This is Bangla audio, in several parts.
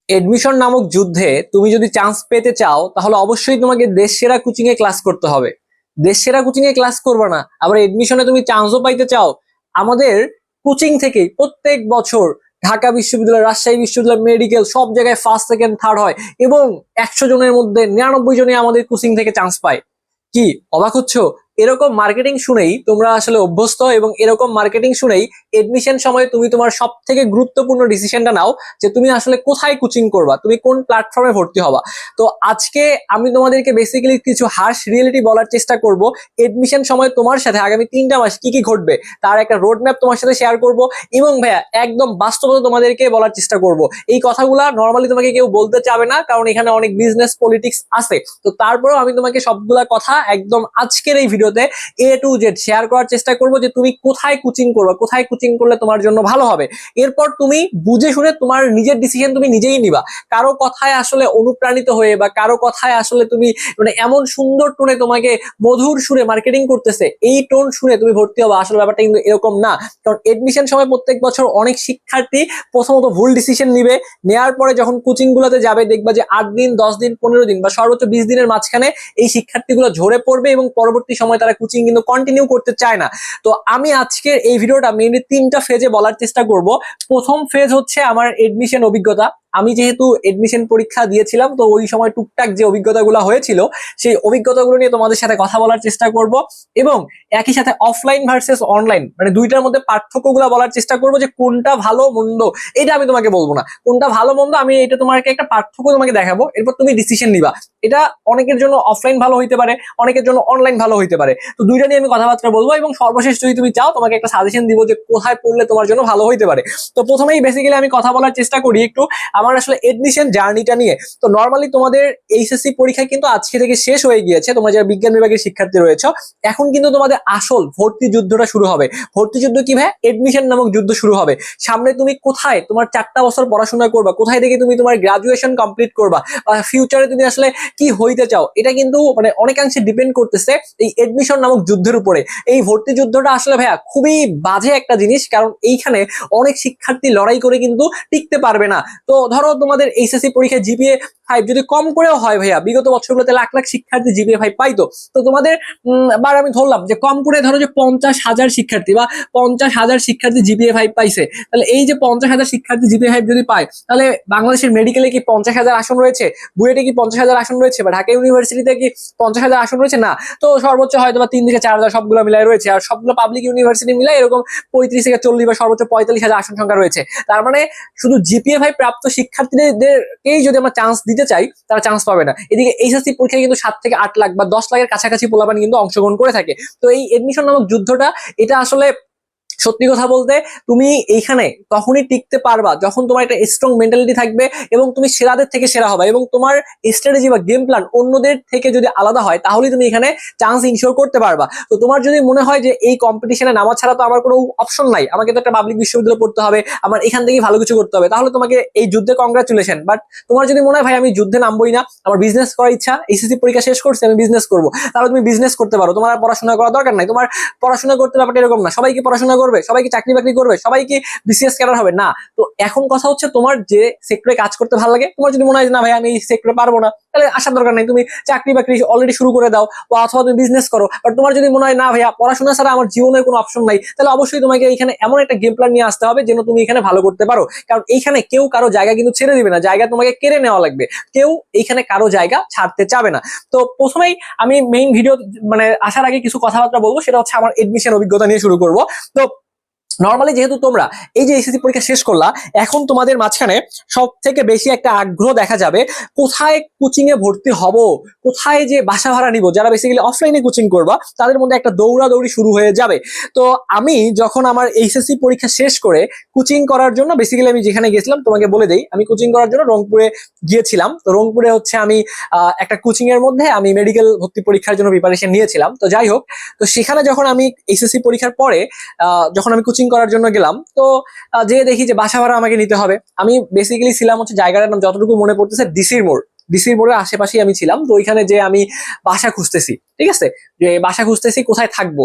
এডমিশন নামক যুদ্ধে তুমি যদি চান্স পেতে চাও তাহলে অবশ্যই তোমাকে দেশ সেরা কোচিং এ ক্লাস করতে হবে। দেশ সেরা কোচিং এ ক্লাস করবে না আবার এডমিশনে তুমি চান্সও পাইতে চাও, আমাদের কোচিং থেকেই প্রত্যেক বছর ঢাকা বিশ্ববিদ্যালয়, রাজশাহী বিশ্ববিদ্যালয়, মেডিকেল সব জায়গায় ফার্স্ট সেকেন্ড থার্ড হয় এবং 100 জনের মধ্যে 99 জনই আমাদের কোচিং থেকে চান্স পায়। কি অবাক হচ্ছ? এরকম মার্কেটিং শুনেই তোমরা আসলে অভ্যস্ত এবং এরকম মার্কেটিং শুনেই এডমিশন সময় তুমি তোমার সব থেকে গুরুত্বপূর্ণ ডিসিশনটা নাও যে তুমি আসলে কোথায় কোচিং করবা, তুমি কোন প্ল্যাটফর্মে ভর্তি হবা। তো আজকে আমি তোমাদেরকে বেসিক্যালি কিছু হার্শ রিয়েলিটি বলার চেষ্টা করব। এডমিশন সময় তোমার সাথে আগামী 3টা মাস কি কি ঘটবে তার একটা রোড ম্যাপ তোমার সাথে শেয়ার করব এবং ভাইয়া একদম বাস্তবতা তোমাদেরকে বলার চেষ্টা করব। এই কথাগুলা নর্মালি তোমাকে কেউ বলতে চাবে না, কারণ এখানে অনেক বিজনেস পলিটিক্স আছে। তো তারপরেও আমি তোমাকে সবগুলা কথা একদম আজকের এই ভিডিওতে A to Z শেয়ার করার চেষ্টা করব যে তুমি কোথায় কোচিং করবে, কোথায় কোচিং করলে তোমার জন্য ভালো হবে। এরপর তুমি বুঝে শুনে তোমার নিজের ডিসিশন তুমি নিজেই নিবা। কারো কথায় আসলে অনুপ্রাণিত হয়ে বা কারো কথায় আসলে তুমি মানে এমন সুন্দর টোনে তোমাকে মধুর সুরে মার্কেটিং করতেছে এই টোন শুনে তুমি ভর্তি হবা, আসলে ব্যাপারটা কিন্তু এরকম না। কারণ এডমিশন সময় প্রত্যেক বছর অনেক শিক্ষার্থী প্রথমত ভুল ডিসিশন নিবে, নেওয়ার পরে যখন কোচিং গুলোতে যাবে দেখবা যে 8 দিন 10 দিন 15 দিন বা সর্বোচ্চ 20 দিনের মাঝখানে এই শিক্ষার্থীগুলো ঝরে পড়বে এবং পরবর্তী সময় তারা কোচিং কিন্তু কন্টিনিউ করতে চায় না। তো আমি আজকের এই ভিডিওটা মেইনলি 3টা ফেজে বলার চেষ্টা করব। প্রথম ফেজ হচ্ছে আমার এডমিশন অভিজ্ঞতা। আমি যেহেতু এডমিশন পরীক্ষা দিয়েছিলাম তো ওই সময় টুকটাক যে অভিজ্ঞতাগুলো হয়েছিল সেই অভিজ্ঞতাগুলো নিয়ে তোমাদের সাথে কথা বলার চেষ্টা করব এবং একই সাথে অফলাইন ভার্সেস অনলাইন মানে দুইটার মধ্যে পার্থক্যগুলো বলার চেষ্টা করব যে কোনটা ভালো মন্দ। এটা আমি তোমাকে বলবো না কোনটা ভালো মন্দ, আমি এটা তোমাকে একটা পার্থক্য তোমাকে দেখাবো, এরপর তুমি ডিসিশন নিবা। এটা অনেকের জন্য অফলাইন ভালো হইতে পারে, অনেকের জন্য অনলাইন ভালো হইতে পারে। তো দুইটা নিয়ে আমি কথাবার্তা বলবো এবং সর্বশেষ যদি তুমি চাও তোমাকে একটা সাজেশন দিব যে কোথায় পড়লে তোমার জন্য ভালো হইতে পারে। তো প্রথমেই বেসিক্যালি আমি কথা বলার চেষ্টা করি একটু আমার আসলে এডমিশন জার্নিটা নিয়ে। তো নর্মালি তোমাদের এইচএসসি পরীক্ষা কিন্তু আজকে থেকে শেষ হয়ে গিয়েছে, তোমরা যারা বিজ্ঞান বিভাগের শিক্ষার্থী রয়েছে এখন কিন্তু তোমাদের আসল ভর্তি যুদ্ধটা শুরু হবে। ভর্তি যুদ্ধ কি ভাই? এডমিশন নামক যুদ্ধ শুরু হবে। সামনে তুমি কোথায় তোমার 4টা বছর পড়াশোনা করবা, কোথায় থেকে তুমি তোমার গ্রাজুয়েশন কমপ্লিট করবা বা ফিউচারে তুমি আসলে কি হইতে চাও, এটা কিন্তু মানে অনেকাংশে ডিপেন্ড করতেছে এই এডমিশন নামক যুদ্ধের উপরে। এই ভর্তি যুদ্ধটা আসলে ভাইয়া খুবই বাজে একটা জিনিস, কারণ এইখানে অনেক শিক্ষার্থী লড়াই করে কিন্তু টিকতে পারবে না। তো ধরো তোমাদের এইচএসসি পরীক্ষায় জিপিএ 5 যদি কম করেও হয় ভাইয়া, বিগত বছরগুলোতে লাখ লাখ শিক্ষার্থী জিপিএ 5 পাইতো। তো তোমাদের বার আমি ধরলাম যে কম করে ধরো যে 50,000 শিক্ষার্থী বা 50,000 শিক্ষার্থী জিপিএ 5 পাইছে, তাহলে এই যে 50,000 শিক্ষার্থী জিপিএ 5 যদি পায় তাহলে বাংলাদেশের মেডিকেলে কি 50,000 আসন রয়েছে, বুয়েটে কি 50,000 আসন রয়েছে বা ঢাকা ইউনিভার্সিটিতে কি 50,000 আসন রয়েছে? না। তো সর্বোচ্চ হয়তো বা 3 থেকে 4,000 সবগুলো মিলাই রয়েছে, আর সবগুলো পাবলিক ইউনিভার্সিটি মিলাই এরকম 35 থেকে 40 বা সর্বোচ্চ 45,000 আসন সংখ্যা রয়েছে। তার মানে শুধু জিপিএ 5 প্রাপ্ত শিক্ষার্থীদেরকেই যদি আমরা চান্স দিতে চাই তারা চান্স পাবে না। এদিকে এইচএসসি পরীক্ষায় কিন্তু 7 থেকে 8 লাখ বা 10 লাখের কাছাকাছি পোলাপান কিন্তু অংশগ্রহণ করে থাকে। তো এই এডমিশন নামক যুদ্ধটা এটা আসলে সত্যি কথা বলতে তুমি এইখানে তখনই টিকতে পারবা যখন তোমার একটা স্ট্রং মেন্টালিটি থাকবে এবং তুমি সেরাদের থেকে সেরা হবে এবং তোমার স্ট্র্যাটেজি বা গেম প্ল্যান অন্যদের থেকে যদি আলাদা হয় তাহলেই তুমি এখানে চান্স ইনশিওর করতে পারবা। তো তোমার যদি মনে হয় যে এই কম্পিটিশনে নামা ছাড়া তো আমার কোনো অপশন নাই, আমাকে তো একটা পাবলিক বিশ্ববিদ্যালয় পড়তে হবে, আমার এখান থেকেই ভালো কিছু করতে হবে, তাহলে তোমাকে এই যুদ্ধে কংগ্রাচুলেশন। বাট তোমার যদি মনে হয় ভাই আমি যুদ্ধে নামবোই না, আমার বিজনেস করার ইচ্ছা, এসএসসি পরীক্ষা শেষ করছি আমি বিজনেস করবো, তাহলে তুমি বিজনেস করতে পারো, তোমার আর পড়াশোনা করার দরকার নাই। তোমার পড়াশোনা করতে ব্যাপারটা এরকম না সবাই কি পড়াশোনা করবে, সবাই কি চাকরি বাকরি করবে, সবাই কি বিসিএস ক্যাডার হবে না। তো এখন কথা হচ্ছে তোমার যে সেক্টরে কাজ করতে ভালো লাগে, তোমার যদি মনে হয় না ভাই আমি এই সেক্টরে পারবো না, তাহলে আসার দরকার নাই, তুমি চাকরি বাকরি অলরেডি শুরু করে দাও বা অথবা তুমি বিজনেস করো। বাট তোমার যদি মনে হয় না ভাইয়া পড়াশোনা ছাড়া আমার জীবনের কোনো অপশন নাই, তাহলে অবশ্যই তোমাকে এখানে এমন একটা গেম প্ল্যান নিয়ে আসতে হবে যেন তুমি এখানে ভালো করতে পারো। কারণ এইখানে কেউ কারো জায়গা কিন্তু ছেড়ে দিবে না, জায়গা তোমাকে কেড়ে নেওয়া লাগবে, কেউ এইখানে কারো জায়গা ছাড়তে চাবে না। তো প্রথমেই আমি মেইন ভিডিও মানে আসার আগে কিছু কথাবার্তা বলবো, সেটা হচ্ছে আমার এডমিশন অভিজ্ঞতা নিয়ে শুরু করবো। তো নর্মালি যেহেতু তোমরা এই যে এসএসসি পরীক্ষা শেষ করলা, এখন তোমাদের মাঝখানে সব থেকে বেশি একটা আগ্রহ দেখা যাবে কোথায় কোচিং এ ভর্তি হব, কোথায় যে বাসা ভাড়া নিব। যারা বেসিক্যালি অফলাইনে কোচিং করবা তাদের মধ্যে একটা দৌড়াদৌড়ি শুরু হয়ে যাবে। তো আমি যখন আমার এইচএসসি পরীক্ষা শেষ করে কোচিং করার জন্য বেসিক্যালি আমি যেখানে গেছিলাম তোমাকে বলে দেই, আমি কোচিং করার জন্য রংপুরে গিয়েছিলাম। তো রংপুরে হচ্ছে আমি একটা কোচিং এর মধ্যে আমি মেডিকেল ভর্তি পরীক্ষার জন্য প্রিপারেশন নিয়েছিলাম। তো যাই হোক, তো সেখানে যখন আমি এইচএসসি পরীক্ষার পরে যখন আমি কোচিং করার জন্য গেলাম, তো যে দেখি যে বাসা ভাড়া আমাকে নিতে হবে। আমি বেসিক্যালি ছিলাম হচ্ছে জায়গাটার নাম যতটুকু মনে পড়তেছে ডিসির মোড়, ডিসির মোড়ের আশেপাশেই আমি ছিলাম। তো ওইখানে যে আমি বাসা খুঁজতেছি, ঠিক আছে, যে বাসা খুঁজতেছি কোথায় থাকবো।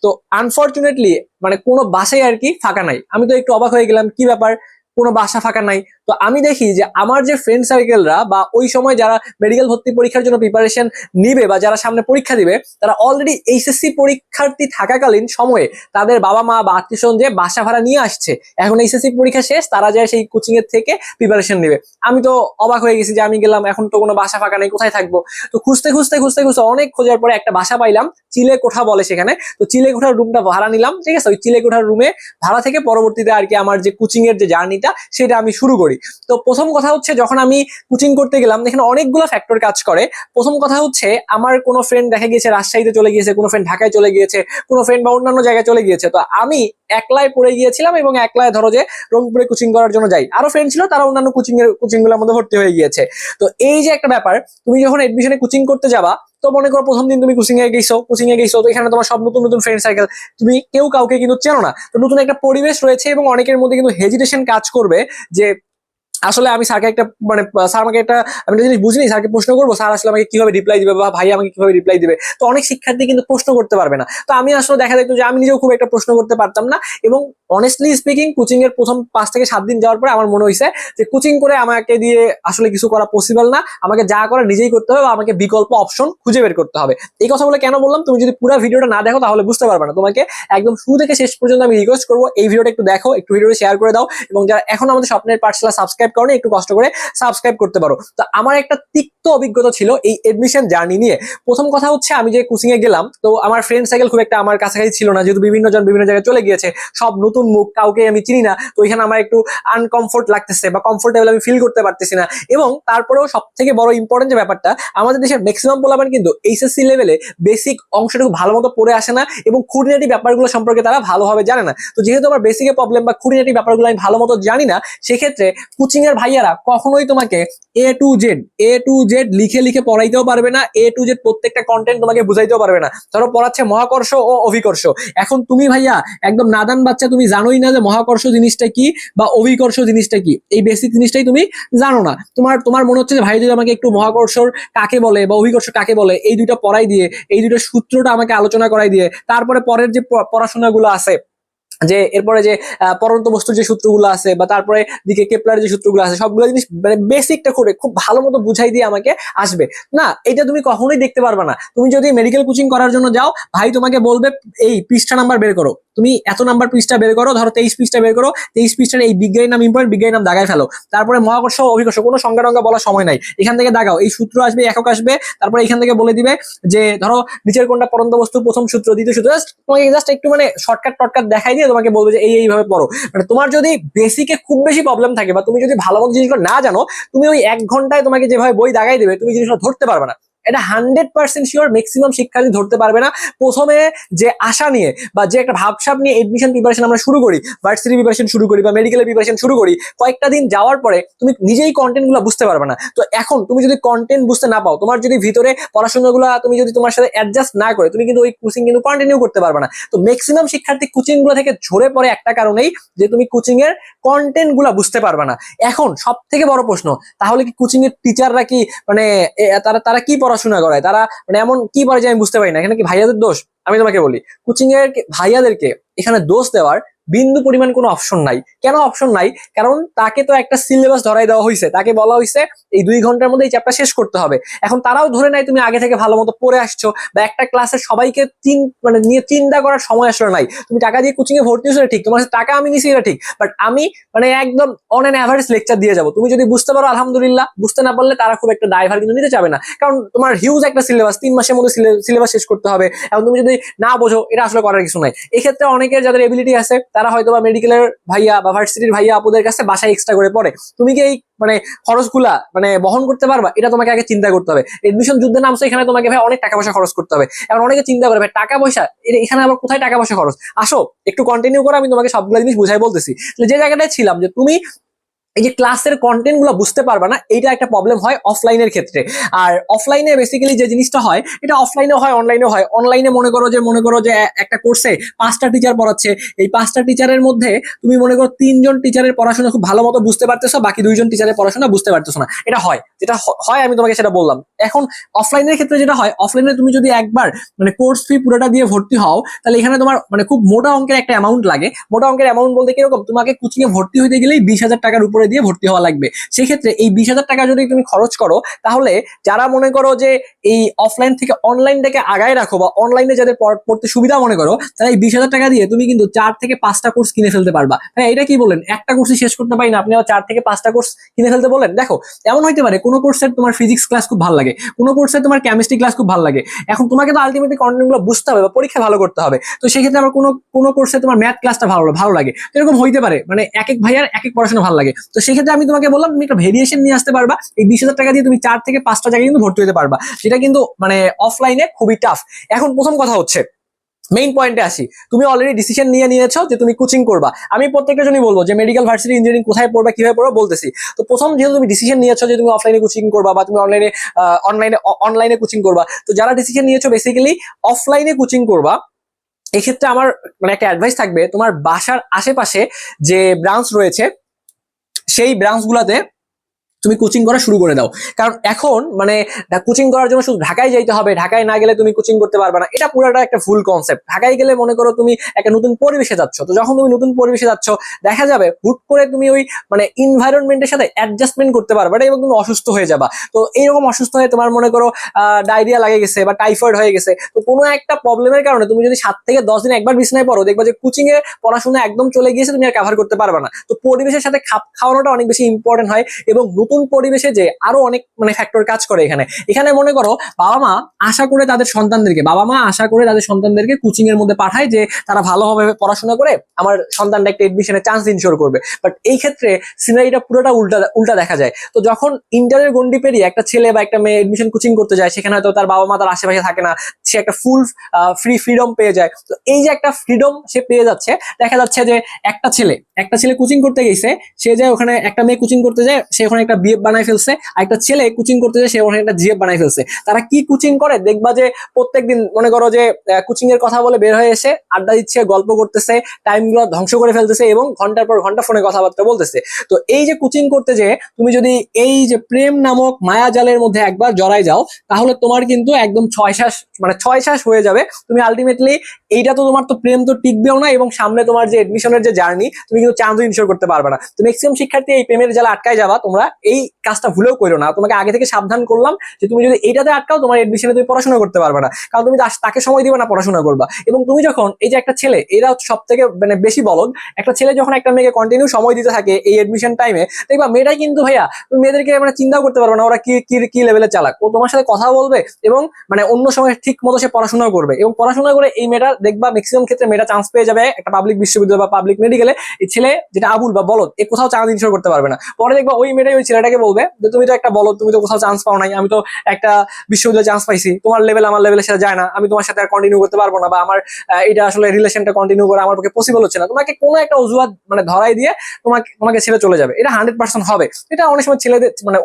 তো আনফরচুনেটলি মানে কোনো বাসাই আর কি ফাঁকা নাই। আমি তো একটু অবাক হয়ে গেলাম, কি ব্যাপার কোনো বাসা ফাঁকা নাই। তো আমি দেখি যে আমার যে ফ্রেন্ড সার্কেলরা বা ওই সময় যারা মেডিকেল ভর্তি পরীক্ষার জন্য প্রিপারেশন নিবে বা যারা সামনে পরীক্ষা দিবে, তারা অলরেডি এইচএসসি পরীক্ষার্থী থাকাকালীন সময়ে তাদের বাবা মা বা আত্মীয়স্বজন যে বাসা ভাড়া নিয়ে আসছে, এখন এইচএসসি পরীক্ষা শেষ, তারা যায় সেই কোচিং এর থেকে প্রিপারেশন নেবে। আমি তো অবাক হয়ে গেছি যে আমি গেলাম, এখন তো কোনো বাসা ফাঁকা নেই, কোথায় থাকবো? তো খুঁজতে খুঁজতে খুঁজতে খুঁজতে অনেক খোঁজার পরে একটা বাসা পাইলাম, চিলে কোঠা বলে সেখানে। তো চিলে কোঠার রুমটা ভাড়া নিলাম, ঠিক আছে? ওই চিলে কোঠার রুমে ভাড়া থেকে পরবর্তীতে আর কি আমার যে কোচিং এর যে জার্নিটা সেটা আমি শুরু করি। তো প্রথম কথা হচ্ছে, যখন আমি কোচিং করতে গেলাম এখানে অনেকগুলো ফ্যাক্টর কাজ করে। প্রথম কথা হচ্ছে, আমার কোনো ফ্রেন্ড দেখা গিয়েছে রাজশাহীতে চলে গিয়েছে, কোনো ফ্রেন্ড ঢাকায় চলে গিয়েছে, কোনো ফ্রেন্ড বা অন্যান্য জায়গায় চলে গিয়েছে। তো আমি একলাই পড়ে গিয়েছিলাম এবং একলাই ধরো যে রংপুরে কোচিং করার জন্য যাই, আরো ফ্রেন্ড ছিল তারা অন্যান্য কোচিং গুলোর মধ্যে ভর্তি হয়ে গিয়েছে। তো এই যে একটা ব্যাপার, তুমি যখন এডমিশনে কোচিং করতে যাবা, তো মনে করো প্রথম দিন তুমি কোচিং এ গেছো, তো এখানে তোমার সব নতুন নতুন ফ্রেন্ড সার্কেল, তুমি কেউ কাউকে কিন্তু চেনো না, তো নতুন একটা পরিবেশ রয়েছে এবং অনেকের মধ্যে কিন্তু হেজিটেশন কাজ করবে যে আসলে আমি স্যারকে একটা মানে স্যার আমাকে একটা, আমি একটা জিনিস বুঝিনি, স্যারকে প্রশ্ন করবো, স্যার আসলে আমাকে কিভাবে রিপ্লাই দিবে বা ভাই আমাকে কিভাবে রিপ্লাই দিবে। তো অনেক শিক্ষার্থী কিন্তু প্রশ্ন করতে পারবে না। তো আমি আসলে দেখা যেত যে আমি নিজেও খুব একটা প্রশ্ন করতে পারতাম না। এবং অনেস্টলি স্পিকিং, কোচিং এর প্রথম 5 থেকে 7 দিন যাওয়ার পরে আমার মনে হয়েছে যে কোচিং করে আমাকে দিয়ে আসলে কিছু করা পসিবল না, আমাকে যা করার নিজেই করতে হবে বা আমাকে বিকল্প অপশন খুঁজে বের করতে হবে। এই কথা বলে কেন বললাম, তুমি যদি পুরো ভিডিওটা না দেখো তাহলে বুঝতে পারবে না। তোমাকে একদম শুরু থেকে শেষ পর্যন্ত আমি রিকোয়েস্ট করবো এই ভিডিওটা একটু দেখো, একটু ভিডিওটা শেয়ার করে দাও, এবং যারা এখন আমাদের স্বপ্নের পাঠশালা সাবস্ক্রাইব করো একটু কষ্ট করে সাবস্ক্রাইব করতে পারো। তো আমার একটা তিক্ত অভিজ্ঞতা ছিল এই এডমিশন জার্নি নিয়ে। প্রথম কথা হচ্ছে, আমি যে কোচিং এ গেলাম, তো আমার ফ্রেন্ড সার্কেল খুব একটা আমার কাছাকাছি ছিল না, যেহেতু বিভিন্ন জন বিভিন্ন জায়গায় চলে গিয়েছে, সব নতুন মুখ, কাউকে আমি চিনি না। তো এখানে আমার একটু আনকমফোর্ট লাগতেছে বা কমফোর্টেবল আমি ফিল করতে পারতেছি না। এবং তারপরেও সব থেকে বড় ইম্পর্টেন্ট যে ব্যাপারটা, আমাদের দেশের ম্যাক্সিমাম পোলাপান কিন্তু এইচএসসি লেভেলে বেসিক অংশটুকু ভালো মতো পড়ে আসে না এবং খুঁটিনাটি ব্যাপারগুলো সম্পর্কে তারা ভালোভাবে জানে না। তো যেহেতু আমার বেসিকে প্রবলেম বা খুঁটিনাটি ব্যাপারগুলো আমি ভালো মতো জানি না, সেক্ষেত্রে কোচিং এর ভাইয়ারা কখনোই তোমাকে এ টু জেড লিখে লিখে পড়াইতেও পারবে না, এ টু জেড প্রত্যেকটা কন্টেন্ট তোমাকে বুঝাইতেও পারবে না। ধরো পড়াচ্ছে মহাকর্ষ ও অভিকর্ষ, এখন তুমি ভাইয়া একদম নাদান বাচ্চা, তুমি জানোই না যে মহাকর্ষ জিনিসটা কি বা অভিকর্ষ জিনিসটা কি, এই বেসিক জিনিসটাই তুমি জানো না। তোমার তোমার মনে হচ্ছে যে ভাই যদি আমাকে একটু মহাকর্ষর কাকে বলে বা অভিকর্ষ কাকে বলে এই দুইটা পড়াই দিয়ে, এই দুইটা সূত্রটা আমাকে আলোচনা করাই দিয়ে, তারপরে পরের যে পড়াশোনাগুলো আছে, যে এরপরে যে পরন্ত বস্তুর যে সূত্রগুলো আছে বা তারপরে দিকে কেপলার যে সূত্রগুলো আছে, সবগুলো জিনিস মানে বেসিকটা করে খুব ভালো মতো বুঝাই দিয়ে আমাকে আসবে না, এটা তুমি কখনোই দেখতে পারবে না। তুমি যদি মেডিকেল কোচিং করার জন্য যাও, ভাই তোমাকে বলবে এই পৃষ্ঠা নাম্বার বের করো, তুমি এত নাম্বার পৃষ্ঠা বের করো, ধরো 23 পৃষ্ঠা বের করো, 23 পৃষ্ঠার এই বিজ্ঞানী নাম ইম্পর্টেন্ট, বিজ্ঞানী নাম দাগায় ফেলো, তারপরে মহাকর্ষ অভিকর্ষ কোনো সংজ্ঞা টঙ্গা বলার সময় নাই, এখান থেকে দাগাও, এই সূত্র আসবে, একক আসবে, তারপরে এখান থেকে বলে দিবে যে ধরো নিচের কোনটা পরন্ত বস্তু, প্রথম সূত্র, দ্বিতীয় সূত্র, তোমাকে জাস্ট একটু মানে শর্টকাট টটকাট দেখাই দিয়ে তোমাকে বলবে যে এইভাবে পড়ো। মানে তোমার যদি বেসিকে খুব বেশি প্রবলেম থাকে বা তুমি যদি ভালো মতো জিনিসগুলো না জানো, তুমি ওই 1 ঘন্টায় তোমাকে যেভাবে বই দাগাই দেবে, তুমি জিনিসটা ধরতে পারবে না। এটা 100% শিওর, ম্যাক্সিমাম শিক্ষার্থী ধরতে পারবে না। প্রথমে যে আশা নিয়ে বা যে একটা ভাবসাব নিয়ে এডমিশন প্রিপারেশন আমরা শুরু করি, ভার্সিটি প্রিপারেশন শুরু করি বা মেডিকেলের প্রিপারেশন শুরু করি, কয়েকটা দিন যাওয়ার পরে তুমি নিজেই কন্টেন্ট গুলো বুঝতে পারবে না। তো এখন তুমি যদি কন্টেন্ট বুঝতে না পাও, তোমার যদি ভিতরে পড়াশোনাগুলো তুমি যদি তোমার সাথে অ্যাডজাস্ট না করে, তুমি কিন্তু ওই কোচিং কিন্তু কন্টিনিউ করতে পারবে না। তো ম্যাক্সিমাম শিক্ষার্থী কোচিং গুলো থেকে ঝরে পড়ে একটা কারণেই, যে তুমি কোচিং এর কন্টেন্ট গুলা বুঝতে পারবে না। এখন সব থেকে বড় প্রশ্ন, তাহলে কি কোচিং এর টিচাররা কি মানে তারা তারা কি পড়াশোনা করায়, তারা মানে এমন কি পড়ে যে আমি বুঝতে পারি না, এখানে কি ভাইয়াদের দোষ? আমি তোমাকে বলি, কোচিং এর ভাইয়াদেরকে এখানে দোষ দেওয়ার বিন্দু পরিমাণ কোনো অপশন নাই। কেন অপশন নাই? কারণ তাকে তো একটা সিলেবাস ধরাই দেওয়া হয়েছে, তাকে বলা হয়েছে এই 2 ঘন্টার মধ্যে এই চ্যাপ্টার শেষ করতে হবে। এখন তারাও ধরে নাই তুমি আগে থেকে ভালো মতো পড়ে আসছো বা একটা ক্লাসে সবাইকে মানে নিয়ে চিন্তা করার সময় আসলে নাই। তুমি টাকা দিয়ে কোচিং এ ভর্তি হয়েছো ঠিক, তোমার টাকা আমি নিছি এটা ঠিক, বাট আমি মানে একদম অন অ্যান অ্যাভারেজ লেকচার দিয়ে যাবো। তুমি যদি বুঝতে পারো আলহামদুলিল্লাহ, বুঝতে না পারলে তারা খুব একটা দায়ভার কিন্তু নিতে চাবে না, কারণ তোমার হিউজ একটা সিলেবাস, 3 মাসের মধ্যে সিলেবাস শেষ করতে হবে। এখন তুমি যদি না বোঝো, এটা আসলে করার কিছু নাই। এক্ষেত্রে অনেকের যাদের এবিলিটি আছে, তারা হয়তো বা মেডিকেলের ভাইয়া বা ভার্সিটির ভাইয়া আপুদের কাছে বাসায় এক্সট্রা করে পড়ে। তুমি কি এই মানে খরচগুলা মানে বহন করতে পারবা? এটা তোমাকে আগে চিন্তা করতে হবে। এডমিশন যুদ্ধে নামছো, এখানে তোমাকে ভাই অনেক টাকা পয়সা খরচ করতে হবে। এখন অনেকে চিন্তা করে ভাই টাকা পয়সা, এখানে আবার কোথায় টাকা পয়সা খরচ? আসো একটু কন্টিনিউ করো, আমি তোমাকে সবগুলো জিনিস বুঝাই বলতেছি। যে জায়গাটায় ছিলাম, যে তুমি এই যে ক্লাসের কন্টেন্ট গুলো বুঝতে পারবা না, এইটা একটা প্রবলেম হয় অফলাইনের ক্ষেত্রে। আর অফলাইনে বেসিক্যালি যে জিনিসটা হয়, এটা অফলাইনে হয়, অনলাইনে হয়। অনলাইনে মনে করো যে একটা কোর্সে 5টা টিচার পড়াচ্ছে, এই 5টা টিচারের মধ্যে তুমি মনে করো 3জন টিচারের পড়াশোনা খুব ভালো মতো বুঝতে পারতেছো, বাকি 2জন টিচারের পড়াশোনা বুঝতে পারতেছো না। এটা হয়, যেটা হয় আমি তোমাকে সেটা বললাম। এখন অফলাইনের ক্ষেত্রে যেটা হয়, অফলাইনে তুমি যদি একবার মানে কোর্স ফি পুরোটা দিয়ে ভর্তি হও, তাহলে এখানে তোমার মানে খুব মোটা অঙ্কের একটা অ্যামাউন্ট লাগে। মোটা অঙ্কের অ্যামাউন্ট বলতে কিরকম, তোমাকে কোচিং এ ভর্তি হতে গেলেই 20,000 টাকার উপরে করে দিয়ে ভর্তি হওয়া লাগবে। সেক্ষেত্রে এই 20,000 টাকা যদি তুমি খরচ করো, তাহলে যারা মনে করো যে এই অফলাইন থেকে অনলাইনটাকে আগায় রাখো বা অনলাইনে যাদের পড়তে সুবিধা মনে করো, তাহলে এই 20,000 টাকা দিয়ে তুমি কিন্তু 4 থেকে 5টা কোর্স কিনে ফেলতে পারবা। হ্যাঁ, এটা কি বলেন, একটা কোর্সই শেষ করতে পারি না, আপনি 4 থেকে 5টা কোর্স কিনে ফেলতে বলেন? দেখো, এমন হইতে পারে কোনো কোর্সের তোমার ফিজিক্স ক্লাস খুব ভালো লাগে, কোনো কোর্সের তোমার কেমিস্ট্রি ক্লাস খুব ভালো লাগে। এখন তোমাকে তো আলটিমেটলি কন্টেন্টগুলো বুঝতে হবে বা পরীক্ষা ভালো করতে হবে। তো সেক্ষেত্রে আবার কোনো কোর্সে তোমার ম্যাথ ক্লাসটা ভালো লাগে। তো এরকম হইতে পারে, মানে এক এক ভাইয়ার এক এক পড়াশোনা ভালো লাগে। তো সেক্ষেত্রে আমি তোমাকে বললাম তুমি একটা ভেরিয়েশন নিয়ে আসতে পারবা। এই 20,000 টাকা দিয়ে তুমি 4 থেকে 5টা জায়গায় কিন্তু ভর্তি হতে পারবা, সেটা কিন্তু মানে অফলাইনে খুবই টাফ। এখন প্রথম কথা হচ্ছে, মেইন পয়েন্টে আসি। তুমি অলরেডি ডিসিশন নিয়েছো যে তুমি কোচিং করবা। আমি প্রত্যেকটা জনই বলবো যে মেডিকেল ভার্সিটি ইঞ্জিনিয়ারিং কোথায় পড়বা কিভাবে পড়বা বলতেছি। তো প্রথম যেহেতু তুমি ডিসিশন নিয়েছো যে তুমি অফলাইনে কোচিং করবা বা তুমি অনলাইনে কোচিং করবা, তো যারা ডিসিশন নিয়েছো বেসিক্যালি অফলাইনে কোচিং করবা, এক্ষেত্রে আমার মানে একটা অ্যাডভাইস থাকবে, তোমার বাসার আশেপাশে যে ব্রাঞ্চ রয়েছে সেই ব্রাঞ্চগুলোতে তুমি কোচিং করা শুরু করে দাও। কারণ এখন মানে কোচিং করার জন্য শুধু ঢাকায় যাইতে হবে, ঢাকায় না গেলে তুমি কোচিং করতে পারবে না, এটা পুরোটা একটা ভুল কনসেপ্ট। ঢাকায় গেলে মনে করো তুমি একটা নতুন পরিবেশে যাচ্ছ, তো যখন তুমি নতুন পরিবেশে যাচ্ছ দেখা যাবে হুট করে তুমি ওই মানে এনভায়রনমেন্টের সাথে অ্যাডজাস্টমেন্ট করতে পারবে না এবং তুমি অসুস্থ হয়ে যাবা। তো এইরকম অসুস্থ হয়ে তোমার মনে করো ডায়রিয়া লাগে গেছে বা টাইফয়েড হয়ে গেছে, তো কোনো একটা প্রবলেমের কারণে তুমি যদি 7 থেকে 10 দিন একবার বিছানায় পড়ো, দেখবা যে কোচিং এ পড়াশোনা একদম চলে গিয়েছে, তুমি আর কভার করতে পারবে না। তো পরিবেশের সাথে খাপ খাওয়ানোটা অনেক বেশি ইম্পর্টেন্ট হয় এবং নতুন পরিবেশে যে আরো অনেক মানে ফ্যাক্টর কাজ করে এখানে মনে করো বাবা মা আশা করে তাদের সন্তানদেরকে কোচিং এর মধ্যে পাঠায় যে তারা ভালোভাবে পড়াশোনা করে আমার সন্তানটা একটা এডমিশনে চান্স ইনশিওর করবে। বাট এই ক্ষেত্রে সিনারিটা পুরোটা উল্টা দেখা যায়। তো যখন ইন্টারের গন্ডি পেরিয়ে একটা ছেলে বা একটা মেয়ে এডমিশন কোচিং করতে যায়, সেখানে হয়তো তার বাবা মা তার আশেপাশে থাকে না, সে একটা ফুল ফ্রিডম পেয়ে যায়। তো এই যে একটা ফ্রিডম সে পেয়ে যাচ্ছে, দেখা যাচ্ছে যে একটা ছেলে কোচিং করতে গেছে, সে যায় ওখানে একটা মেয়ে কোচিং করতে যায়, সে ওখানে একটা বিএফ বানায় ফেলছে, আর একটা ছেলে কোচিং করতে যায় সে ওখানে একটা জিএফ বানায় ফেলছে। তারা কি কোচিং করে দেখবা যে প্রত্যেকদিন মনে করো যে কোচিং এর কথা বলে বের হয়ে এসে আড্ডা দিচ্ছে, গল্প করতেছে, টাইম গুলো ধ্বংস করে ফেলতেছে এবং ঘন্টার পর ঘন্টা ফোনে কথাবার্তা বলতেছে। তো এই যে কোচিং করতে যে তুমি যদি এই যে প্রেম নামক মায়াজালের মধ্যে একবার জড়াই যাও, তাহলে তোমার কিন্তু একদম 6 শ্বাস হয়ে যাবে। তুমি আলটিমেটলি এইটা তো তোমার তো প্রেম তো টিকবেও না এবং সামনে তোমার যে এডমিশনের যে জার্নি তুমি কিন্তু চান্স ইনশিওর করতে পারবে না। তো ম্যাক্সিমাম শিক্ষার্থী এই প্রেমের জালে আটকায় যাবা, তোমরা এই কাজটা ভুলেও করো না। তোমাকে আগে থেকে সাবধান করলাম যে তুমি যদি এইটাতে আটকাও তোমার এডমিশনে তুমি পড়াশোনা করতে পারবে না, কারণ তুমি তাকে সময় দিবে না পড়াশোনা করবা। এবং তুমি যখন এই যে একটা ছেলে, এরা সব থেকে মানে বেশি বলদ, একটা ছেলে যখন একটা মেয়েকে কন্টিনিউ সময় দিতে থাকে এই এডমিশন টাইমে, দেখবা মেয়েটা কিন্তু ভাইয়া তুমি মেয়েদেরকে মানে চিন্তাও করতে পারবে না ওরা কি কি কি লেভেলে চালাক। ও তোমার সাথে কথা বলবে এবং মানে অন্য সময় ঠিক মতো সে পড়াশোনাও করবে এবং পড়াশোনা করে এই মেয়েটা দেখবা ম্যাক্সিমাম ক্ষেত্রে মেয়েটা চান্স পেয়ে যাবে একটা পাবলিক বিশ্ববিদ্যালয় বা পাবলিক মেডিকেলে। এই ছেলে যেটা আবুল বা বলদ, এ কোথাও চান্স ইনশিওর করতে পারবে না। পরে দেখবা ওই মেয়েটাই ওই ছেলেটাকে বলবে যে তুমি তো একটা বলদ, তুমি তো কোথাও চান্স পাও নাই, আমি তো একটা বিশ্ববিদ্যালয়ে চান্স পাইছি, তোমার লেভেল আমার লেভেলের সাথে যায় না, আমি তোমার সাথে আর কন্টিনিউ করতে পারবো না, বা আমার এটা আসলে রিলেশনটা কন্টিনিউ করা আমার পক্ষে পসিবল হচ্ছে না। তোমাকে কোনো একটা অজুহাত মানে ধরাই দিয়ে তোমাকে ছেড়ে চলে যাবে, এটা 100% হবে। এটা অনেক সময় ছেলেদের মানে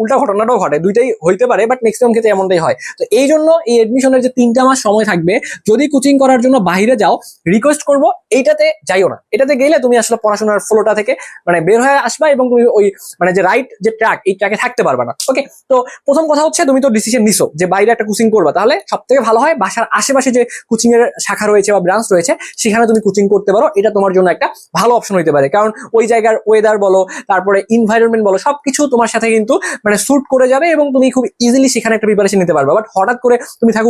উল্টা ঘটনাটাও ঘটে, দুইটাই হইতে পারে, বাট ম্যাক্সিমাম ক্ষেত্রে এমনটাই হয়। তো এই জন্য এই এডমিশনের যে 3টা মাস সময় থাকবে, যদি কোচিং করার জন্য বাইরে যাও, রিকোয়েস্ট করবো এইটাতে যাইও না। এটাতে গেলে তুমি আসলে পড়াশোনার ফ্লোটা থেকে মানে বের হয়ে আসবা এবং তুমি ওই মানে যে রাইট যে ট্র্যাক, এই ট্র্যাকে থাকতে পারবে না। ওকে, তো প্রথম কথা হচ্ছে তুমি তো ডিসিশন নিছো যে বাইরে একটা কোচিং করবা, তাহলে সব থেকে ভালো হয় বাসার আশেপাশে যে কোচিং এর শাখা রয়েছে বা ব্রাঞ্চ রয়েছে সেখানে তুমি কোচিং করতে পারো। এটা তোমার জন্য একটা ভালো অপশন হতে পারে, কারণ ওই জায়গার ওয়েদার বলো, তারপরে ইনভায়রনমেন্ট বলো, সবকিছু তোমার সাথে কিন্তু মানে স্যুট করে যাবে এবং তুমি খুব ইজিলি সেখানে একটা প্রিপারেশন নিতে পারবে। বাট হঠাৎ করে তুমি থাকো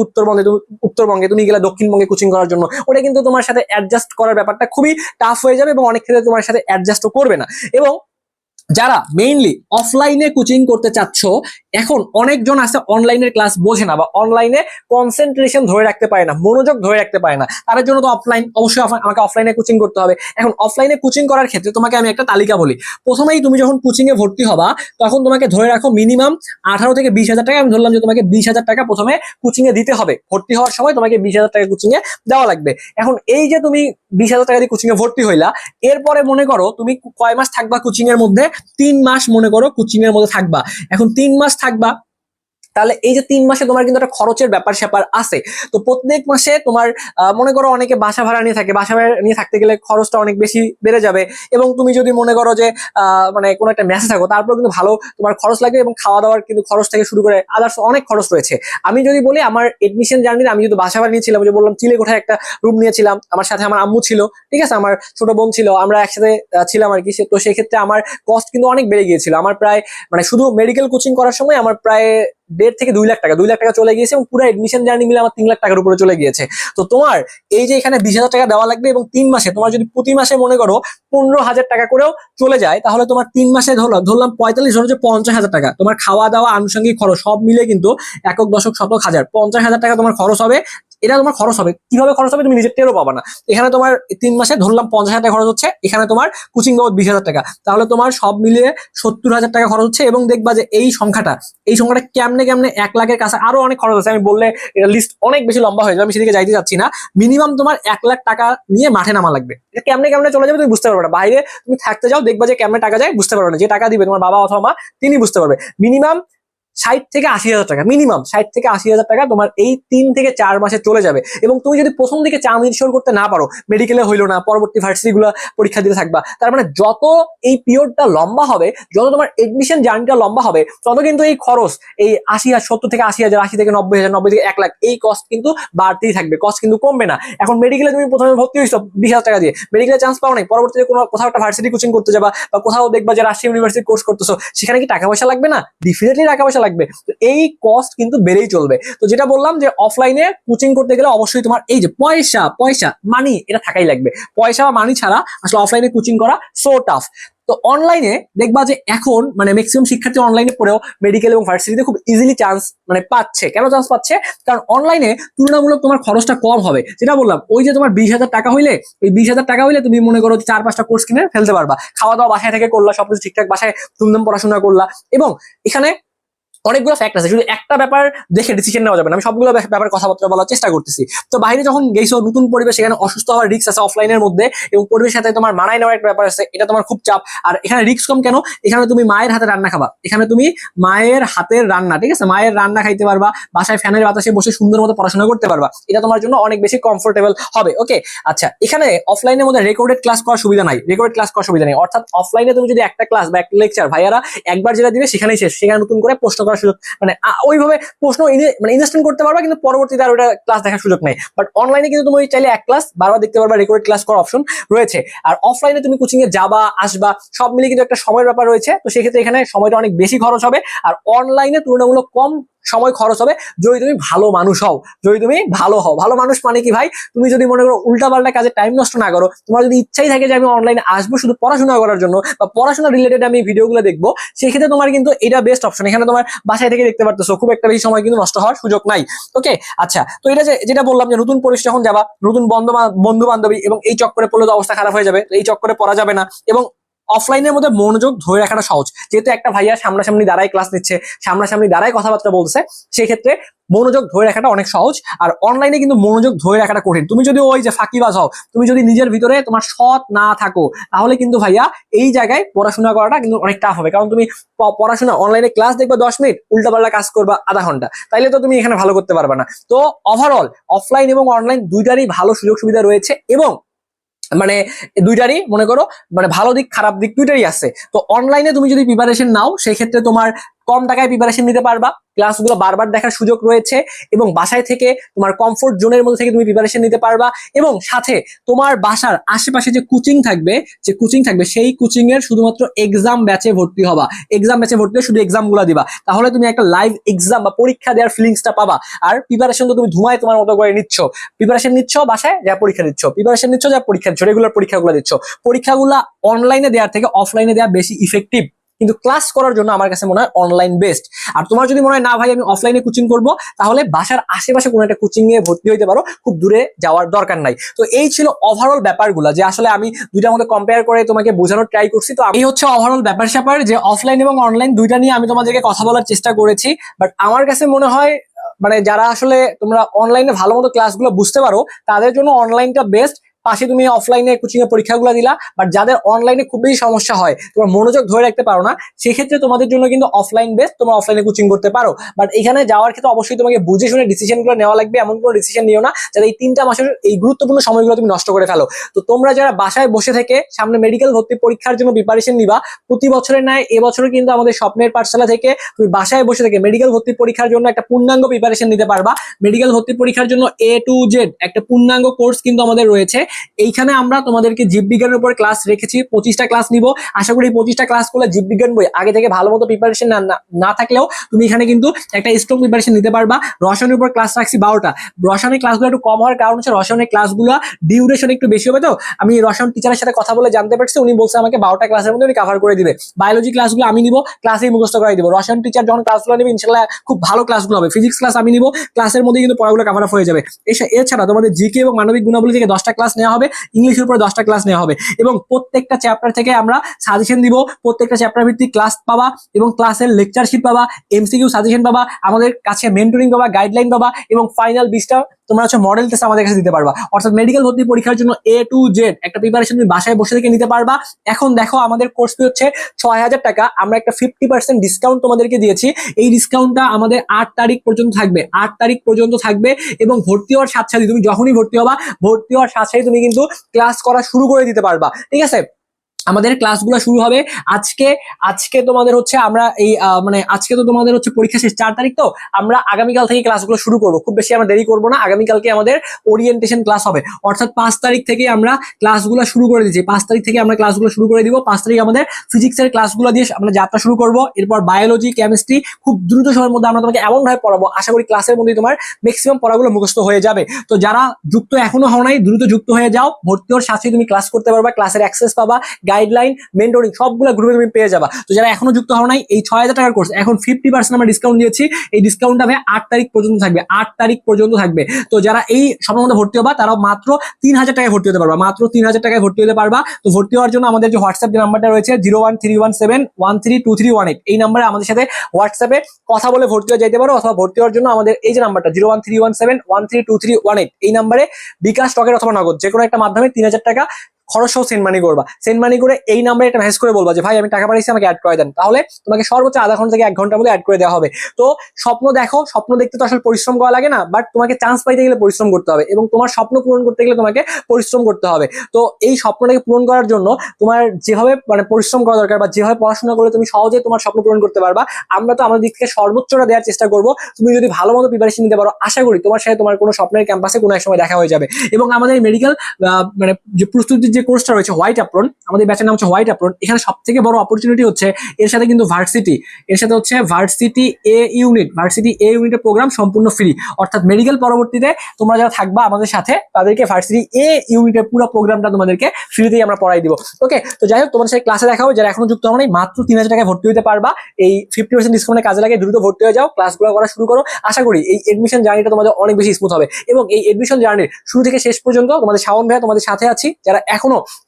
উত্তরবঙ্গে তুমি গেলে দক্ষিণবঙ্গে কোচিং করার জন্য, ওটা কিন্তু তোমার সাথে অ্যাডজাস্ট করার ব্যাপারটা খুবই টাফ হয়ে যাবে এবং অনেক ক্ষেত্রে তোমার সাথে অ্যাডজাস্টও করবে না। এবং যারা মেইনলি অফলাইনে কোচিং করতে চাচ্ছ, এখন অনেকজন আছে অনলাইনের ক্লাস বোঝে না বা অনলাইনে কনসেন্ট্রেশন ধরে রাখতে পারে না, মনোযোগ ধরে রাখতে পারে না, তাদের জন্য তো অবশ্যই আমাকে অফলাইনে কোচিং করতে হবে। এখন অফলাইনে কোচিং করার ক্ষেত্রে তোমাকে আমি একটা তালিকা বলি। প্রথমেই তুমি যখন কোচিং এ ভর্তি হবা, তখন তোমাকে ধরে রাখো মিনিমাম 18 থেকে 20,000 টাকা। আমি ধরলাম যে তোমাকে 20,000 টাকা প্রথমে কোচিং এ দিতে হবে, ভর্তি হওয়ার সময় তোমাকে 20,000 টাকা কোচিং এ দেওয়া লাগবে। এখন এই যে তুমি 20,000 টাকা দিয়ে কোচিং এ ভর্তি হইলা, এরপরে মনে করো তুমি কয় মাস থাকবা কোচিং এর মধ্যে? 3 মাস মনে করো কোচিং এর মধ্যে থাকবা। এখন 3 মাস থাকবা, তাহলে এই যে 3 মাসে তোমার কিন্তু একটা খরচের ব্যাপার স্যাপার আছে। তো প্রত্যেক মাসে তোমার মনে করো অনেকে বাসা ভাড়া নিয়ে থাকে, বাসা ভাড়া নিয়ে থাকতে গেলে খরচটা অনেক বেশি বেড়ে যাবে। এবং তুমি যদি মনে করো যে মানে কোনো একটা মেসে থাকো, তারপর কিন্তু ভালো তোমার খরচ লাগবে, এবং খাওয়া দাওয়ার কিন্তু খরচ থেকে শুরু করে আদার্স অনেক খরচ রয়েছে। আমি যদি বলি আমার এডমিশন জার্নিতে আমি যদি বাসা ভাড়া নিয়েছিলাম, যে বললাম চিলেকোঠায় একটা রুম নিয়েছিলাম, আমার সাথে আমার আম্মু ছিল, ঠিক আছে, আমার ছোট বোন ছিল, আমরা একসাথে ছিলাম আর কি। তো সেই ক্ষেত্রে আমার কস্ট কিন্তু অনেক বেড়ে গিয়েছিল। আমার প্রায় মানে শুধু মেডিকেল কোচিং করার সময় আমার প্রায় 1.5 থেকে 2 লাখ টাকা, 2 লাখ টাকা চলে গিয়েছে, এবং পুরো এডমিশন জার্নি মিলে আমার 3 লাখ টাকার উপরে চলে গিয়েছে। তো তোমার এই যে এখানে 20,000 টাকা দেওয়া লাগবে, এবং 3 মাসে তোমার যদি প্রতি মাসে মনে করো 15,000 টাকা করেও চলে যায়, তাহলে তোমার 3 মাসে ধরলাম 45, ধরো যে 50,000 টাকা তোমার খাওয়া দাওয়া আনুষঙ্গিক খরচ সব মিলে কিন্তু একক দশক শতক হাজার 50,000 টাকা তোমার খরচ হবে। এটা তোমার খরচ হবে, কিভাবে খরচ হবে তুমি নিজের টেরও পাবা না। এখানে তোমার 3 মাসে ধরলাম 50,000 টাকা খরচ হচ্ছে, এখানে তোমার কোচিং বাবদ 20,000 টাকা, তাহলে তোমার সব মিলিয়ে 70,000 টাকা খরচ হচ্ছে। এবং দেখবা যে এই সংখ্যাটা কেমনে কেমনে 1 লাখের কাছে আরো অনেক খরচ আছে। আমি বললে এটা লিস্ট অনেক বেশি লম্বা হয়ে যাবে, আমি সেদিকে যাইতে চাচ্ছি না। মিনিমাম তোমার 1 লাখ টাকা নিয়ে মাঠে নামা লাগবে। এটা কেমনে কেমনে চলে যাবে তুমি বুঝতে পারবে না। বাইরে তুমি থাকতে যাও, দেখবা যে কেমনে টাকা যায় বুঝতে পারবে না। যে টাকা দিবে তোমার বাবা অথবা মা, তিনি বুঝতে পারবে। মিনিমাম 60 থেকে 80 হাজার টাকা, মিনিমাম 60 থেকে 80 হাজার টাকা তোমার এই 3 থেকে 4 মাসে চলে যাবে। এবং তুমি যদি প্রথম দিকে চাঁদ ইনশিওর করতে না পারো, মেডিকেলে হইলো না, পরবর্তী ভার্সিটি গুলো পরীক্ষা দিতে থাকবা, তার মানে যত এই পিরিয়ডটা লম্বা হবে, যত তোমার এডমিশন জার্নিটা লম্বা হবে, তত কিন্তু এই খরচ, এই 80,000, 70 থেকে 80 হাজার, 80 থেকে 90 হাজার, 90 থেকে 1 লাখ, এই কস্ট কিন্তু বাড়তেই থাকবে, কস্ট কিন্তু কমবে না। এখন মেডিকেলে তুমি প্রথমে ভর্তি হয়েছো 20,000 টাকা দিয়ে, মেডিকেলে চান্স পাও নাই, পরবর্তীতে কোনো কোথাও একটা ভার্সিটি কোচিং করতে যাবা, বা কোথাও দেখবা যে রাজশাহী ইউনিভার্সিটি কোর্স করতেছো, সেখানে কি টাকা পয়সা লাগবে না? ডেফিনেটলি টাকা পয়সা লাগবে। তো এই কস্ট কিন্তু বেড়েই চলবে। তো যেটা বললাম যে অফলাইনে কোচিং করতে গেলে অবশ্যই তোমার এই যে পয়সা পয়সা মানি, এটা থাকাই লাগবে। পয়সা বা মানি ছাড়া আসলে অফলাইনে কোচিং করা সো টাফ। তো অনলাইনে দেখবা যে এখন মানে ম্যাক্সিমাম শিক্ষার্থী অনলাইনে পড়েও মেডিকেল এবং ভার্সিটিতে খুব ইজিলি চান্স মানে পাচ্ছে। কেন চান্স পাচ্ছে? কারণ অনলাইনে তুলনামূলক তোমার খরচটা কম হবে। যেটা বললাম, ওই যে তোমার 20,000 টাকা হইলে, ওই 20,000 টাকা হইলে তুমি মনে করো 4-5টা কোর্স কিনে ফেলতে পারবা। খাওয়া দাওয়া বাসায় থেকে করলা, সবকিছু ঠিকঠাক বাসায় ধুমধাম পড়াশোনা করলা। এবং এখানে অনেকগুলো ফ্যাক্ট আছে, শুধু একটা ব্যাপার দেখে ডিসিশন নেওয়া যাবে না। আমি সবগুলো ব্যাপারে কথাবার্তা বলার চেষ্টা করতেছি। তো বাইরে যখন গেছো, নতুন পরিবেশ, সেখানে অসুস্থ হওয়ার রিস্ক আছে অফলাইনের মধ্যে, এবং পরিবেশের সাথে তোমার মানায় নেওয়ার একটা ব্যাপার আছে, এটা তোমার খুব চাপ। আর এখানে রিস্ক কম কেন? এখানে তুমি মায়ের হাতে রান্না খাবা, এখানে তুমি মায়ের হাতের রান্না, ঠিক আছে, মায়ের রান্না খাইতে পারবা, বাসায় ফ্যানের বাতাসে বসে সুন্দর মতো পড়াশোনা করতে পারবা। এটা তোমার জন্য অনেক বেশি কমফোর্টেবল হবে। ওকে, আচ্ছা, এখানে অফলাইনের মধ্যে রেকর্ডেড ক্লাস করার সুবিধা নাই, রেকর্ডেড ক্লাস করার সুবিধা নেই। অর্থাৎ অফলাইনে তুমি যদি একটা ক্লাস বা একটা লেকচার ভাইয়ারা একবার যেটা দিবে সেখানেই শেষ, সেখানে নতুন করে প্রশ্ন করার সুযোগ মানে ওইভাবে প্রশ্ন মানে ইনভেস্টমেন্ট করতে পারবা, কিন্তু পরবর্তীতে আর ওটা ক্লাস দেখার সুযোগ নেই। বাট অনলাইনে কিন্তু তুমি চাইলে এক ক্লাস বারবার দেখতে পারবা, রেকর্ড ক্লাস করার অপশন রয়েছে। আর অফলাইনে তুমি কোচিং এ যাবা আসবা সব মিলে কিন্তু একটা সময়ের ব্যাপার রয়েছে। তো সেক্ষেত্রে এখানে সময়টা অনেক বেশি খরচ হবে। আর অনলাইনে তুলনামূলক কম সময় খরচ হবে, যদি তুমি ভালো মানুষ হও, যদি তুমি ভালো হও। ভালো মানুষ মানে কি ভাই? তুমি যদি মনে করো উল্টা পাল্টা কাজে টাইম নষ্ট না করো, তোমার যদি ইচ্ছাই থাকে যে আমি অনলাইনে আসবো শুধু পড়াশোনা করার জন্য বা পড়াশোনা রিলেটেড আমি ভিডিওগুলো দেখবো, সেক্ষেত্রে তোমার কিন্তু এটা বেস্ট অপশন। এখানে তোমার বাসায় থেকে দেখতে পারতেছো, খুব একটা বেশি সময় কিন্তু নষ্ট হওয়ার সুযোগ নাই। ওকে, আচ্ছা, তো এটা যেটা বললাম যে নতুন পরিবেশ যখন যাবা, নতুন বন্ধু বান্ধবী, এবং এই চক্করে পড়লে তো অবস্থা খারাপ হয়ে যাবে। এই চক্করে পড়া যাবে না। এবং অফলাইনের মধ্যে মনোযোগ ধরে রাখাটা সহজ, যেহেতু একটা ভাইয়া সামনাসামনি দাঁড়ায় ক্লাস নিচ্ছে, সামনাসামনি দাঁড়ায় কথাবার্তা বলছে, সেক্ষেত্রে মনোযোগ ধরে রাখাটা অনেক সহজ। আর অনলাইনে কিন্তু মনোযোগ ধরে রাখাটা কঠিন। তুমি যদি ওই যে ফাঁকিবাজ হও, তুমি যদি নিজের ভিতরে তোমার সৎ না থাকো, তাহলে কিন্তু ভাইয়া এই জায়গায় পড়াশোনা করাটা কিন্তু অনেক টাফ হবে। কারণ তুমি পড়াশোনা অনলাইনে ক্লাস দেখবে 10 মিনিট, উল্টাপাল্টা কাজ করবা আধা ঘন্টা, তাইলে তো তুমি এখানে ভালো করতে পারবে না। তো ওভারঅল অফলাইন এবং অনলাইন দুইটারই ভালো সুযোগ সুবিধা রয়েছে, এবং মানে দুইটারই মনে করো মানে ভালো দিক খারাপ দিক দুইটারই আছে। তো অনলাইনে তুমি যদি প্রিপারেশন নাও, সেক্ষেত্রে তোমার কম টাকায় প্রিপারেশন নিতে পারবা, ক্লাসগুলো বারবার দেখার সুযোগ রয়েছে, এবং বাসায় থেকে তোমার কমফোর্ট জোনের মধ্যে থেকে তুমি প্রিপারেশন নিতে পারবা। এবং সাথে তোমার বাসার আশেপাশে যে কোচিং থাকবে, সেই কোচিং এর শুধুমাত্র এক্সাম ব্যাচে ভর্তি হবা। এক্সাম ব্যাচে ভর্তি হয়ে শুধু এক্সাম গুলা দিবা, তাহলে তুমি একটা লাইভ এক্সাম বা পরীক্ষা দেওয়ার ফিলিংসটা পাবা। আর প্রিপারেশন তো তুমি ধুমায় তোমার মতো করে নিচ্ছ, প্রিপারেশন নিচ্ছ বাসায় যা পরীক্ষা দিচ্ছ, প্রিপারেশন নিচ্ছ যা পরীক্ষা দিচ্ছ, রেগুলার পরীক্ষাগুলো দিচ্ছ। পরীক্ষাগুলা অনলাইনে দেওয়ার থেকে অফলাইনে দেওয়া বেশি ইফেক্টিভ, কিন্তু ক্লাস করার জন্য আমার কাছে মনে হয় অনলাইন বেস্ট। আর তোমার যদি মনে হয় না ভাই আমি অফলাইনে কোচিং করব, তাহলে বাসার আশেপাশে কোনো একটা কোচিং এ ভর্তি হইতে পারো, খুব দূরে যাওয়ার দরকার নাই। তো এই ছিল ওভারঅল ব্যাপারগুলো, যে আসলে আমি দুইটার মধ্যে কম্পেয়ার করে তোমাকে বোঝানোর ট্রাই করছি। তো এই হচ্ছে ওভারঅল ব্যাপার স্যাপার, যে অফলাইন এবং অনলাইন দুইটা নিয়ে আমি তোমাদেরকে কথা বলার চেষ্টা করেছি। বাট আমার কাছে মনে হয় মানে যারা আসলে তোমরা অনলাইনে ভালো মতো ক্লাসগুলো বুঝতে পারো, তাদের জন্য অনলাইনটা বেস্ট। পাশে তুমি অফলাইনে কোচিং এর পরীক্ষাগুলো দিলা, বাট যাদের অনলাইনে খুব বেশি সমস্যা হয়, তোমার মনোযোগ ধরে রাখতে পারো না, সেক্ষেত্রে তোমাদের জন্য কিন্তু অফলাইন বেস, তোমরা অফলাইনে কোচিং করতে পারো। বাট এখানে যাওয়ার ক্ষেত্রে অবশ্যই তোমাকে বুঝে শুনে ডিসিশনগুলো নেওয়া লাগবে। এমন কোনো ডিসিশন নিও না যাতে এই 3টা মাসের এই গুরুত্বপূর্ণ সময়গুলো তুমি নষ্ট করে ফেলো। তো তোমরা যারা বাসায় বসে থেকে সামনে মেডিকেল ভর্তি পরীক্ষার জন্য প্রিপারেশন নিবা, প্রতি বছরের ন্যায় এবছরও কিন্তু আমাদের স্বপ্নের পাঠশালা থেকে তুমি বাসায় বসে থেকে মেডিকেল ভর্তি পরীক্ষার জন্য একটা পূর্ণাঙ্গ প্রিপারেশন নিতে পারবা। মেডিকেল ভর্তি পরীক্ষার জন্য A to Z একটা পূর্ণাঙ্গ কোর্স কিন্তু আমাদের রয়েছে। এইখানে আমরা তোমাদেরকে জীববিজ্ঞানের উপর ক্লাস রেখেছি, 25টা ক্লাস নিব। আশা করি 25টা ক্লাস করলে জীববিজ্ঞান বই আগে থেকে ভালো মতো প্রিপারেশন না থাকলেও তুমি এখানে কিন্তু একটা স্ট্রং প্রিপারেশন নিতে পারবা। রসায়নের উপর ক্লাস রাখছি 12টা। রসায়নের ক্লাসগুলো একটু কম হওয়ার কারণ হচ্ছে রসায়নের ক্লাসগুলো ডিউরেশন একটু বেশি হবে। তো আমি রসায়ন টিচারের সাথে কথা বলে জানতে পারছি, উনি বলছে আমাকে 12টা ক্লাসের মধ্যে উনি কভার করে দিবে। বায়োলজি ক্লাসগুলো আমি নিব, ক্লাসেই মুখস্থ করাই দিব। রসায়ন টিচার যখন ক্লাসগুলো নেবে ইনশাল্লাহ খুব ভালো ক্লাসগুলো হবে। ফিজিক্স ক্লাস আমি নিব, ক্লাসের মধ্যে কিন্তু পড়াগুলো কভার আপ হয়ে যাবে। এছাড়া তোমাদের জিকে এবং মানবিক গুণাবলী থেকে 10টা ক্লাস নেওয়া হবে, ইংলিশের উপরে 10টা ক্লাস নেওয়া হবে এবং প্রত্যেকটা চ্যাপ্টার থেকে আমরা সাজেশন দিব। প্রত্যেকটা চ্যাপ্টার ভিত্তিক ক্লাস পাবা এবং ক্লাসের লেকচারশিট পাবা, এমসিকিউ সাজেশন পাবা, আমাদের কাছে মেন্টরিং পাবা, গাইডলাইন পাবা এবং ফাইনাল 20টা তোমরা হচ্ছে মডেল টেস্ট আমাদের কাছে দিতে পারবা। অর্থাৎ মেডিকেল ভর্তি পরীক্ষার জন্য A to Z একটা প্রিপারেশন তুমি বাসায় বসে থেকে নিতে পারবা। এখন দেখো আমাদের কোর্স ফি হচ্ছে 6000 টাকা। আমরা একটা 50% ডিসকাউন্ট তোমাদেরকে দিয়েছি। এই ডিসকাউন্টটা আমাদের 8 তারিখ পর্যন্ত থাকবে, 8 তারিখ পর্যন্ত থাকবে এবং ভর্তি হওয়ার সাথে সাথে তুমি যখনই ভর্তি হবা, ভর্তি হওয়ার সাথে সাথে তুমি কিন্তু ক্লাস করা শুরু করে দিতে পারবা। ঠিক আছে, আমাদের ক্লাসগুলো শুরু হবে আজকে। আজকে তোমাদের হচ্ছে আমরা এই মানে আজকে তো তোমাদের হচ্ছে পরীক্ষা শেষ 4 তারিখ, তো আমরা আগামীকাল থেকে ক্লাসগুলো শুরু করবো। খুব বেশি আমরা দেরি করবো না, আগামীকালকে আমাদের ওরিয়েন্টেশন ক্লাস হবে। অর্থাৎ 5 তারিখ থেকে আমরা ক্লাসগুলো শুরু করে দিচ্ছি। 5 তারিখ থেকে আমরা ক্লাসগুলো শুরু করে দিব। 5 তারিখ আমাদের ফিজিক্সের ক্লাসগুলো দিয়ে আমরা যাত্রা শুরু করব। এরপর বায়োলজি, কেমিস্ট্রি খুব দ্রুত সময়ের মধ্যে আমরা তোমাকে এমন ভাবে পড়াবো, আশা করি ক্লাসের মধ্যে তোমার ম্যাক্সিমাম পড়াগুলো মুখস্থ হয়ে যাবে। তো যারা যুক্ত এখনো হও নাই, দ্রুত যুক্ত হয়ে যাও। ভর্তি হওয়ার সাথে তুমি ক্লাস করতে পারবা, ক্লাসের অ্যাক্সেস পাবা, গাইডলাইন, মেন্টরিং সবগুলো গ্রুপে তুমি পেয়ে যাবা। তো যারা এখনো যুক্ত হও নাই, এই 6000 টাকার কোর্স এখন 50% আমরা ডিসকাউন্ট দিয়েছি। এই ডিসকাউন্টটা ভাই 8 তারিখ পর্যন্ত থাকবে, 8 তারিখ পর্যন্ত থাকবে। তো যারা এই সময়ের মধ্যে ভর্তি হবা তারাও মাত্র 3000 টাকায় ভর্তি হতে পারবা, মাত্র 3000 টাকায় ভর্তি হতে পারবা। তো ভর্তি হওয়ার জন্য আমাদের যে হোয়াটসঅ্যাপ যে নাম্বারটা রয়েছে 01317132318, এই নাম্বারে আমাদের সাথে হোয়াটসঅ্যাপে কথা বলে ভর্তি হয়ে যেতে পারো। অথবা ভর্তি হওয়ার জন্য আমাদের এই যে নাম্বারটা 01317132318, এই নাম্বারে বিকাশ, টকের অথবা নগদ যে কোনো একটা মাধ্যমে 3000 টাকা খরচ সহ সেন্ড মানি করবা। সেন্ড মানি করে এই নাম্বারে একটা মেসেজ করে বলবা যে ভাই আমি টাকা পাঠাইছি, আমাকে অ্যাড করে দেন। তাহলে তোমাকে সর্বোচ্চ আধা ঘন্টা থেকে 1 ঘন্টার মধ্যে অ্যাড করে দেওয়া হবে। তো স্বপ্ন দেখো, স্বপ্ন দেখতে তো আসলে পরিশ্রম করা লাগে না, বাট তোমাকে চান্স পাইতে গেলে পরিশ্রম করতে হবে এবং তোমার স্বপ্ন পূরণ করতে গেলে তোমাকে পরিশ্রম করতে হবে। তো এই স্বপ্নটাকে পূরণ করার জন্য তোমার যেভাবে মানে পরিশ্রম করা দরকার বা যেভাবে পড়াশোনা করে তুমি সহজে তোমার স্বপ্ন পূরণ করতে পারবা, আমরা তো আমাদের দিক থেকে সর্বোচ্চটা দেওয়ার চেষ্টা করব। তুমি যদি ভালো মতো প্রিপারেশন নিতে পারো, আশা করি তোমার সাথে তোমার কোনো স্বপ্নের ক্যাম্পাসে কোনো এক সময় দেখা হয়ে যাবে। এবং আমাদের মেডিকেল মানে যে প্রস্তুতির যে কোর্সটা রয়েছে হোয়াইট অ্যাপ্রন, আমাদের ব্যাচের নাম হচ্ছে হোয়াইট অ্যাপ্রন। এখানে সব থেকে বড় অপরচুনিটি হচ্ছে এর সাথে কিন্তু ভার্সিটি, এর সাথে হচ্ছে ভার্সিটি এ ইউনিটের প্রোগ্রাম সম্পূর্ণ ফ্রি। অর্থাৎ মেডিকেল পরবর্তীতে তোমরা যারা থাকবা আমাদের সাথে তাদেরকে ভার্সিটি এ ইউনিটের পুরো প্রোগ্রামটা তোমাদেরকে ফ্রিতেই আমরা পড়াই দিব। ওকে, তো যাই হোক তোমাদের সাথে ক্লাসে দেখা হবে। যারা এখনো যুক্ত হও নাই, মাত্র 3000 টাকায় ভর্তি হতে পারবা। এই 50% ডিসকাউন্টে কাজে লাগে, দ্রুত ভর্তি হয়ে যাও, ক্লাসগুলো করা শুরু করো। আশা করি এই এডমিশন জার্নিটা তোমাদের অনেক বেশি স্মুথ হবে এবং এই এডমিশন জার্নির শুরু থেকে শেষ পর্যন্ত তোমাদের শাওন ভাইয়া তোমাদের সাথে আছি। যারা এখনো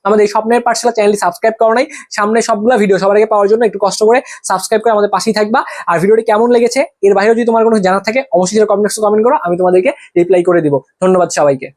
আমাদের এই স্বপ্নের পাঠশালা চ্যানেলটি সাবস্ক্রাইব করো নাই, সামনে সবগুলো ভিডিও সবার আগে পাওয়ার জন্য একটু কষ্ট করে সাবস্ক্রাইব করে আমাদের পাশেই থাকবা। আর ভিডিওটি কেমন লেগেছে এর বাইরেও যদি তোমার কোনো জানার থাকে অবশ্যই কমেন্ট বক্সে কমেন্ট করো, আমি তোমাদেরকে রিপ্লাই করে দিব। ধন্যবাদ সবাইকে।